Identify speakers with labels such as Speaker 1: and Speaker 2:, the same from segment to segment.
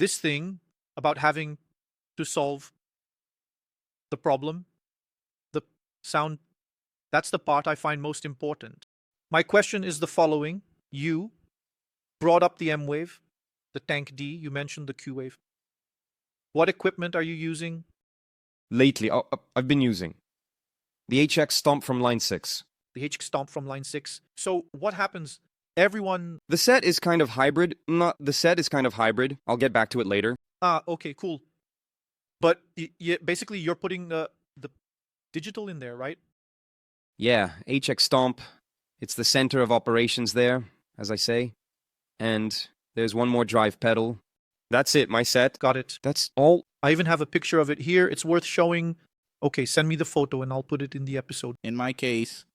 Speaker 1: this thing about having to solve the problem, the sound, that's the part I find most important. My question is the following. You brought up the M wave, the Tank D, you mentioned the Q wave. What equipment are you using?
Speaker 2: Lately, I've been using the HX Stomp from line 6.
Speaker 1: The HX Stomp from line 6. So what happens? Everyone...
Speaker 2: The set is kind of hybrid. The set is kind of hybrid. I'll get back to it later.
Speaker 1: Okay, cool. But basically you're putting the digital in there, right?
Speaker 2: Yeah, HX Stomp. It's the center of operations there, as I say. And there's one more drive pedal. That's it, my set.
Speaker 1: Got it.
Speaker 2: That's all.
Speaker 1: I even have a picture of it here. It's worth showing. Okay, send me the photo and I'll put it in the episode.
Speaker 3: In my case,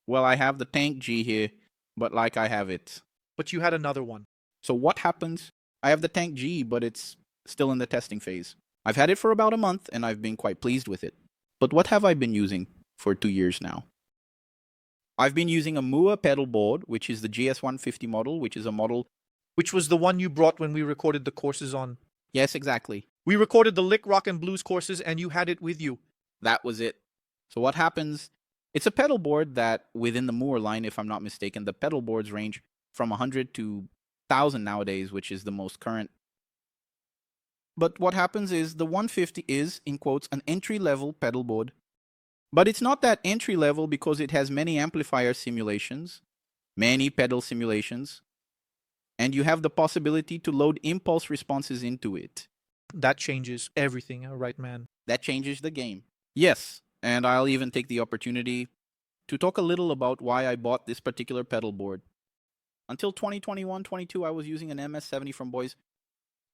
Speaker 3: well, I have the Tank G here, but like I have it.
Speaker 1: But you had another one.
Speaker 3: So what happens? I have the Tank G, but it's still in the testing phase. I've had it for about a month and I've been quite pleased with it. But what have I been using for 2 years now? I've been using a Mua pedal board, which is the GS150 model, which is a model...
Speaker 1: Which was the one you brought when we recorded the courses on...
Speaker 3: Yes, exactly.
Speaker 1: We recorded the Lick, Rock, and Blues courses and you had it with you.
Speaker 3: That was it. So what happens... It's a pedal board that, within the Moore line, if I'm not mistaken, the pedal boards range from 100 to 1,000 nowadays, which is the most current. But what happens is the 150 is, in quotes, an entry-level pedal board. But it's not that entry-level because it has many amplifier simulations, many pedal simulations, and you have the possibility to load impulse responses into it.
Speaker 1: That changes everything, right, man?
Speaker 3: That changes the game. Yes, and I'll even take the opportunity to talk a little about why I bought this particular pedal board. Until 2021-22, I was using an MS-70 from Boys.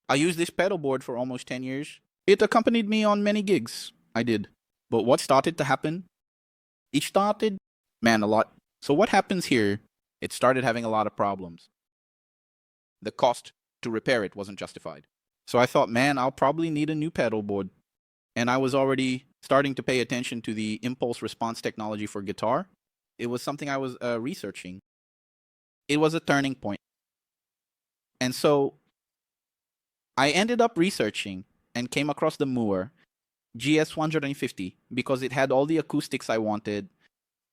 Speaker 3: I used this pedal board for almost 10 years. It accompanied me on many gigs. I did. But what started to happen? It started, a lot. So what happens here? It started having a lot of problems. The cost to repair it wasn't justified. So I thought, I'll probably need a new pedal board. And I was already starting to pay attention to the impulse response technology for guitar. It was something I was researching. It was a turning point. And so I ended up researching and came across the Moore GS150 because it had all the acoustics I wanted.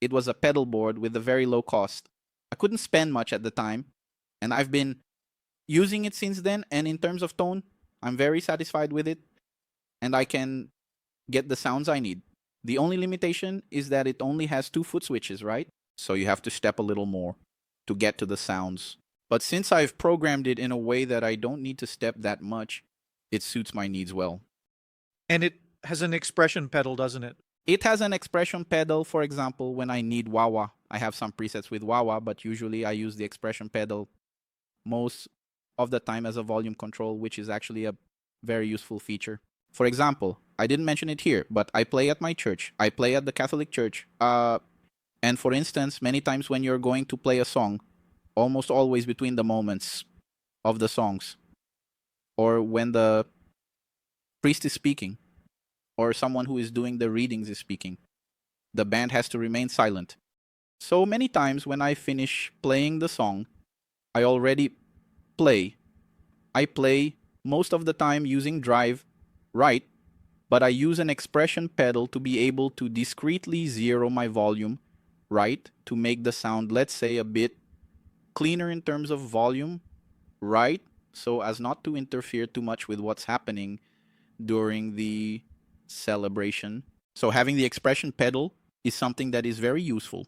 Speaker 3: It was a pedal board with a very low cost. I couldn't spend much at the time, and I've been using it since then, and in terms of tone, I'm very satisfied with it, and I can get the sounds I need. The only limitation is that it only has 2 foot switches, right? So you have to step a little more to get to the sounds. But since I've programmed it in a way that I don't need to step that much, it suits my needs well.
Speaker 1: And it has an expression pedal, doesn't it?
Speaker 3: It has an expression pedal, for example, when I need wah-wah. I have some presets with wah-wah, but usually I use the expression pedal most of the time as a volume control, which is actually a very useful feature. For example, I didn't mention it here, but I play at my church. I play at the Catholic Church. And for instance, many times when you're going to play a song, almost always between the moments of the songs, or when the priest is speaking, or someone who is doing the readings is speaking, the band has to remain silent. So many times when I finish playing the song, I already play. I play most of the time using drive right, but I use an expression pedal to be able to discretely zero my volume right to make the sound, let's say, a bit cleaner in terms of volume right, so as not to interfere too much with what's happening during the celebration. So having the expression pedal is something that is very useful.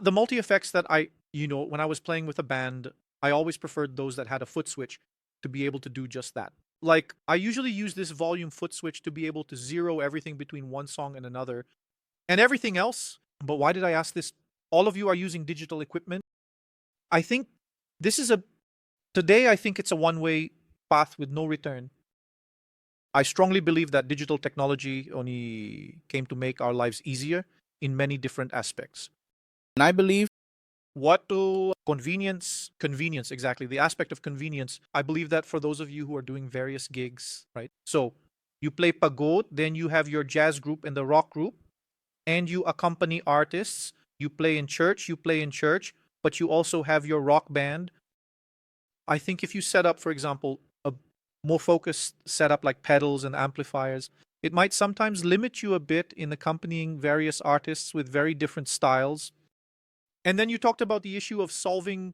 Speaker 1: The multi-effects that when I was playing with a band, I always preferred those that had a foot switch to be able to do just that. Like, I usually use this volume foot switch to be able to zero everything between one song and another and everything else. But why did I ask this? All of you are using digital equipment. I think today I think it's a one-way path with no return. I strongly believe that digital technology only came to make our lives easier in many different aspects.
Speaker 3: And I believe
Speaker 1: convenience, exactly. The aspect of convenience. I believe that for those of you who are doing various gigs, right? So you play pagod, then you have your jazz group and the rock group, and you accompany artists. You play in church, but you also have your rock band. I think if you set up, for example, more focused setup like pedals and amplifiers, it might sometimes limit you a bit in accompanying various artists with very different styles. And then you talked about the issue of solving.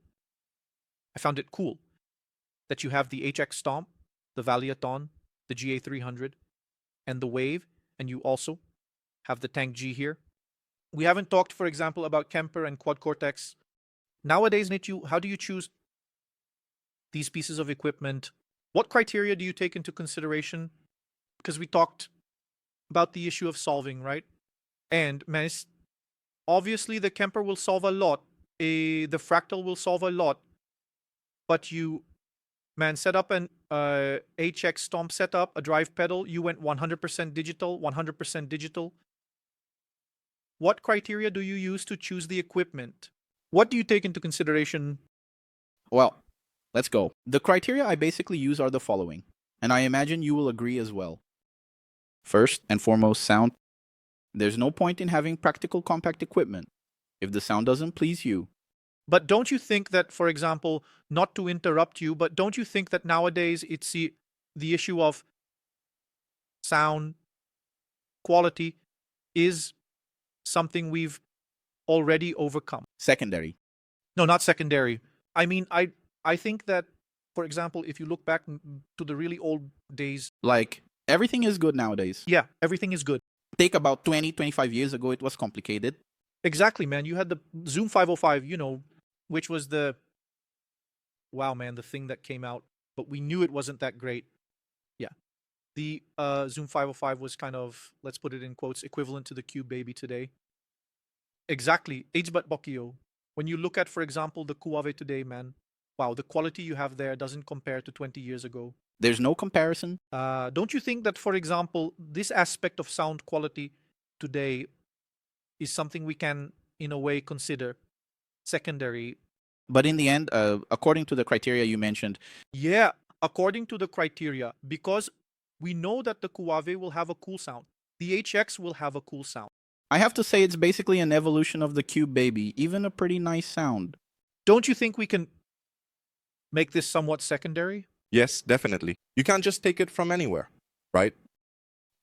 Speaker 1: I found it cool that you have the HX Stomp, the Valiaton, the GA300, and the Wave, and you also have the Tank G here. We haven't talked, for example, about Kemper and Quad Cortex. Nowadays, Nitu, how do you choose these pieces of equipment? What criteria do you take into consideration? Because we talked about the issue of solving, right? And man, obviously the Kemper will solve a lot. The Fractal will solve a lot. But you, man, set up an HX Stomp setup, a drive pedal. You went 100% digital, 100% digital. What criteria do you use to choose the equipment? What do you take into consideration?
Speaker 3: Well, let's go. The criteria I basically use are the following, and I imagine you will agree as well. First and foremost, sound. There's no point in having practical compact equipment if the sound doesn't please you.
Speaker 1: But don't you think that, for example, not to interrupt you, but don't you think that nowadays it's the issue of sound quality is something we've already overcome?
Speaker 3: Secondary.
Speaker 1: No, not secondary. I mean, I think that, for example, if you look back to the really old days,
Speaker 3: Like, everything is good nowadays.
Speaker 1: yeah, everything is good.
Speaker 3: Take about 20, 25 years ago, it was complicated.
Speaker 1: Exactly, man. You had the Zoom 505, which was wow, man, the thing that came out, but we knew it wasn't that great. Yeah. The Zoom 505 was kind of, let's put it in quotes, equivalent to the Cube Baby today. Exactly. But Bokio. When you look at, for example, the Kuave today, man, wow, the quality you have there doesn't compare to 20 years ago.
Speaker 3: There's no comparison.
Speaker 1: Don't you think that, for example, this aspect of sound quality today is something we can, in a way, consider secondary?
Speaker 3: But in the end, according to the criteria you mentioned,
Speaker 1: Yeah, according to the criteria, because we know that the Kuave will have a cool sound. The HX will have a cool sound.
Speaker 3: I have to say it's basically an evolution of the Cube Baby, even a pretty nice sound.
Speaker 1: Don't you think we can make this somewhat secondary?
Speaker 4: Yes, definitely. You can't just take it from anywhere, right?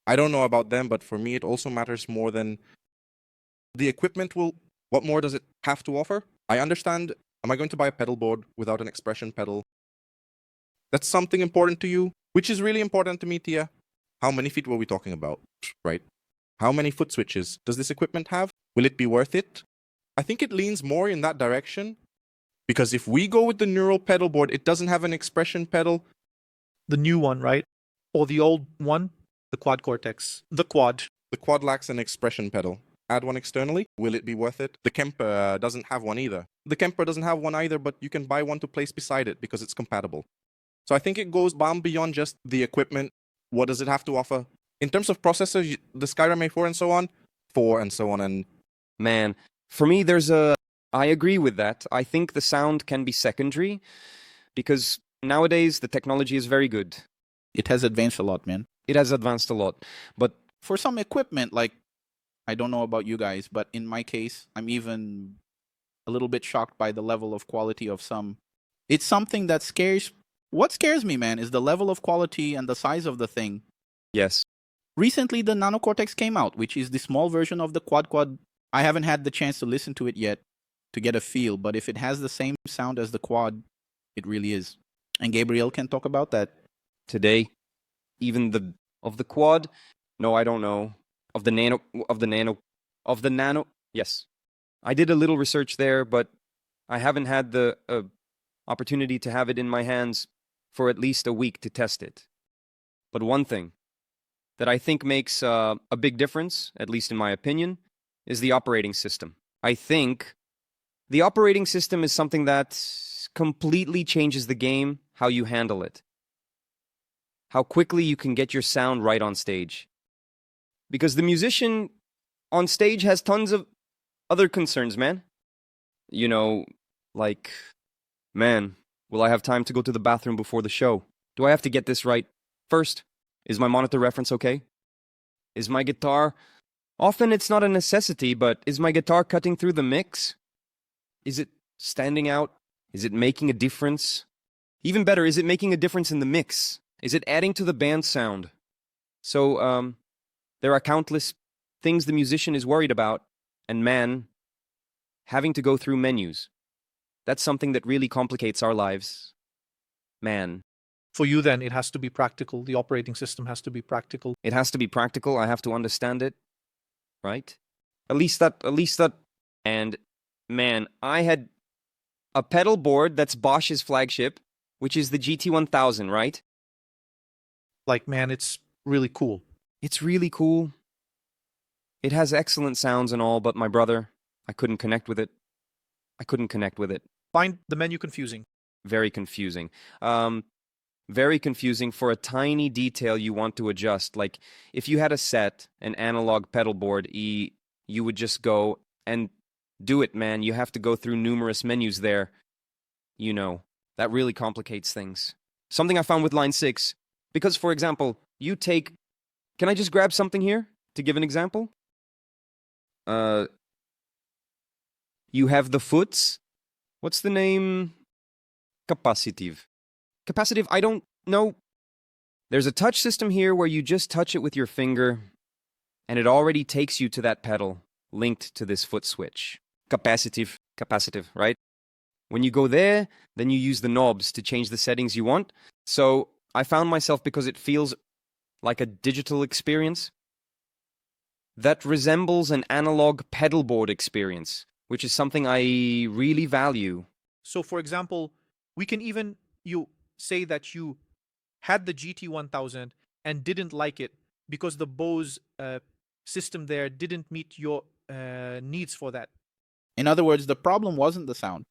Speaker 4: I don't know about them, but for me, it also matters more than the equipment will. What more does it have to offer? I understand. Am I going to buy a pedal board without an expression pedal? That's something important to you, which is really important to me, Tia. How many feet were we talking about, right? How many foot switches does this equipment have? Will it be worth it? I think it leans more in that direction. Because if we go with the neural pedal board, it doesn't have an expression pedal.
Speaker 1: The new one, right? Or the old one? The Quad Cortex. The Quad.
Speaker 4: The quad lacks an expression pedal. Add one externally. Will it be worth it? The Kemper doesn't have one either. The Kemper doesn't have one either, but you can buy one to place beside it because it's compatible. So I think it goes beyond just the equipment. What does it have to offer? In terms of processors, the Skyrim A4 and so on, 4 and so on, and
Speaker 2: Man, for me, I agree with that. I think the sound can be secondary because nowadays the technology is very good.
Speaker 3: It has advanced a lot, man.
Speaker 2: It has advanced a lot. But
Speaker 3: For some equipment, like, I don't know about you guys, but in my case, I'm even a little bit shocked by the level of quality of some. It's something that scares. What scares me, man, is the level of quality and the size of the thing.
Speaker 2: yes,
Speaker 3: Recently, the Nano Cortex came out, which is the small version of the Quad. I haven't had the chance to listen to it yet to get a feel, but if it has the same sound as the Quad, it really is. And Gabriel can talk about that.
Speaker 2: today, even of the Quad, no, I don't know. Of the Nano, yes. I did a little research there, but I haven't had the opportunity to have it in my hands for at least a week to test it. But one thing that I think makes a big difference, at least in my opinion, is the operating system. I think the operating system is something that completely changes the game, how you handle it, how quickly you can get your sound right on stage. Because the musician on stage has tons of other concerns, man. You know, like, man, will I have time to go to the bathroom before the show? Do I have to get this right first? Is my monitor reference okay? Is my guitar... Often it's not a necessity, but is my guitar cutting through the mix? Is it standing out? Is it making a difference? Even better, is it making a difference in the mix? Is it adding to the band sound? So, there are countless things the musician is worried about, and man, having to go through menus. That's something that really complicates our lives. Man,
Speaker 1: For you, then, it has to be practical. The operating system has to be practical.
Speaker 2: it has to be practical. I have to understand it, right? At least that. And man, I had a pedal board that's Bosch's flagship, which is the GT1000, right?
Speaker 1: Like, man, it's really cool.
Speaker 2: It's really cool. It has excellent sounds and all, but my brother, I couldn't connect with it. I couldn't connect with it.
Speaker 1: Find the menu confusing.
Speaker 2: Very confusing. Very confusing for a tiny detail you want to adjust. Like, if you had a set, an analog pedal board, you would just go and do it, man. You have to go through numerous menus there. You know, that really complicates things. Something I found with line 6, because, for example, you take... Can I just grab something here to give an example? You have the foots. What's the name? Capacitive. Capacitive, I don't know. There's a touch system here where you just touch it with your finger, and it already takes you to that pedal linked to this foot switch. Capacitive, right? When you go there, then you use the knobs to change the settings you want. So I found myself, because it feels like a digital experience that resembles an analog pedal board experience, which is something I really value.
Speaker 1: So, for example, we can even you say that you had the GT1000 and didn't like it because the Bose system there didn't meet your needs for that.
Speaker 3: In other words, the problem wasn't the sound,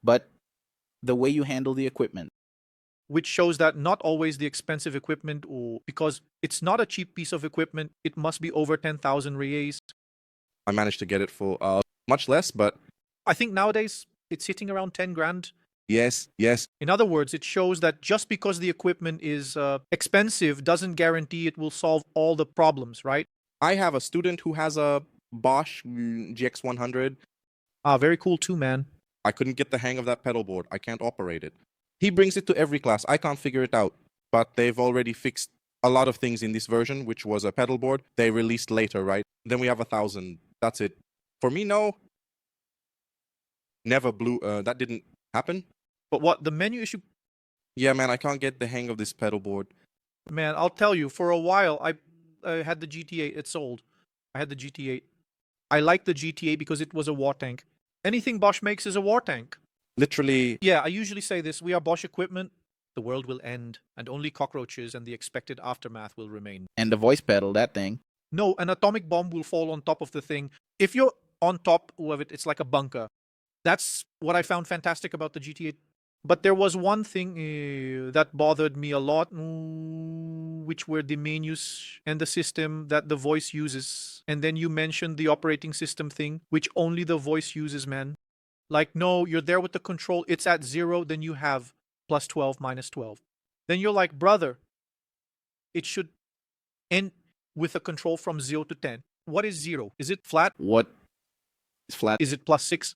Speaker 3: but the way you handle the equipment.
Speaker 1: Which shows that not always the expensive equipment, or because it's not a cheap piece of equipment, it must be over 10,000 reais.
Speaker 4: I managed to get it for much less, but
Speaker 1: I think nowadays it's hitting around 10 grand.
Speaker 4: yes.
Speaker 1: In other words, it shows that just because the equipment is expensive doesn't guarantee it will solve all the problems, right?
Speaker 4: I have a student who has a Bosch GX100.
Speaker 1: Very cool too, man.
Speaker 4: I couldn't get the hang of that pedal board. I can't operate it. He brings it to every class. I can't figure it out. But they've already fixed a lot of things in this version, which was a pedal board. They released later, right? Then we have 1,000. That's it. For me, no. Never blew. That didn't happen.
Speaker 1: But what the menu issue,
Speaker 4: Yeah, man, I can't get the hang of this pedal board.
Speaker 1: man, I'll tell you, for a while I had the GT8. It sold. I had the GT8. I liked the GT8 because it was a war tank. Anything Bosch makes is a war tank.
Speaker 4: Literally,
Speaker 1: Yeah, I usually say this. We are Bosch equipment. The world will end, and only cockroaches and the expected aftermath will remain.
Speaker 3: And the voice pedal, that thing.
Speaker 1: No, an atomic bomb will fall on top of the thing. If you're on top of it, it's like a bunker. That's what I found fantastic about the GT8. But there was one thing that bothered me a lot, which were the menus and the system that the voice uses. And then you mentioned the operating system thing, which only the voice uses, man. Like, no, you're there with the control. It's at 0, then you have plus 12, minus 12. Then you're like, brother, it should end with a control from 0 to 10. What is 0? Is it flat?
Speaker 3: What is flat?
Speaker 1: Is it plus 6?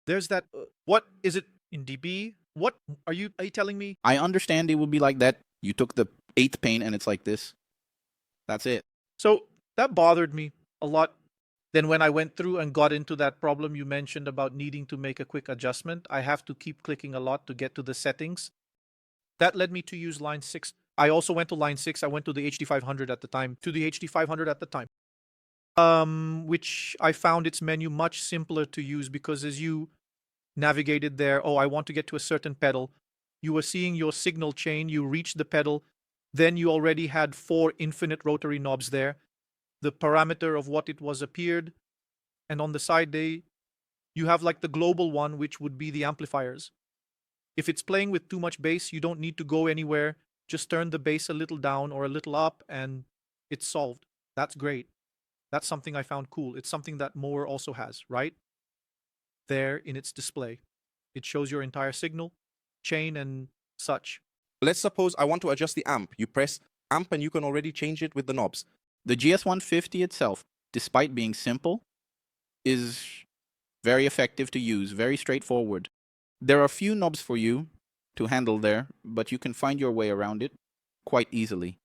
Speaker 1: There's that. What is it in dB? What are you telling me?
Speaker 3: I understand it would be like that. You took the 8th pane and it's like this. That's it.
Speaker 1: So that bothered me a lot. Then when I went through and got into that problem you mentioned about needing to make a quick adjustment, I have to keep clicking a lot to get to the settings. That led me to use line 6. I also went to line 6. I went to the HD500 at the time. Which I found its menu much simpler to use because as you navigated there, I want to get to a certain pedal, you were seeing your signal chain, you reached the pedal, then you already had 4 infinite rotary knobs there. The parameter of what it was appeared, and on the side you have like the global one, which would be the amplifiers. If it's playing with too much bass, you don't need to go anywhere. Just turn the bass a little down or a little up and it's solved. That's great. That's something I found cool. It's something that Mower also has, right? There in its display. It shows your entire signal, chain and such.
Speaker 4: let's suppose I want to adjust the amp. You press amp and you can already change it with the knobs.
Speaker 3: The GS150 itself, despite being simple, is very effective to use, very straightforward. There are few knobs for you to handle there, but you can find your way around it quite easily.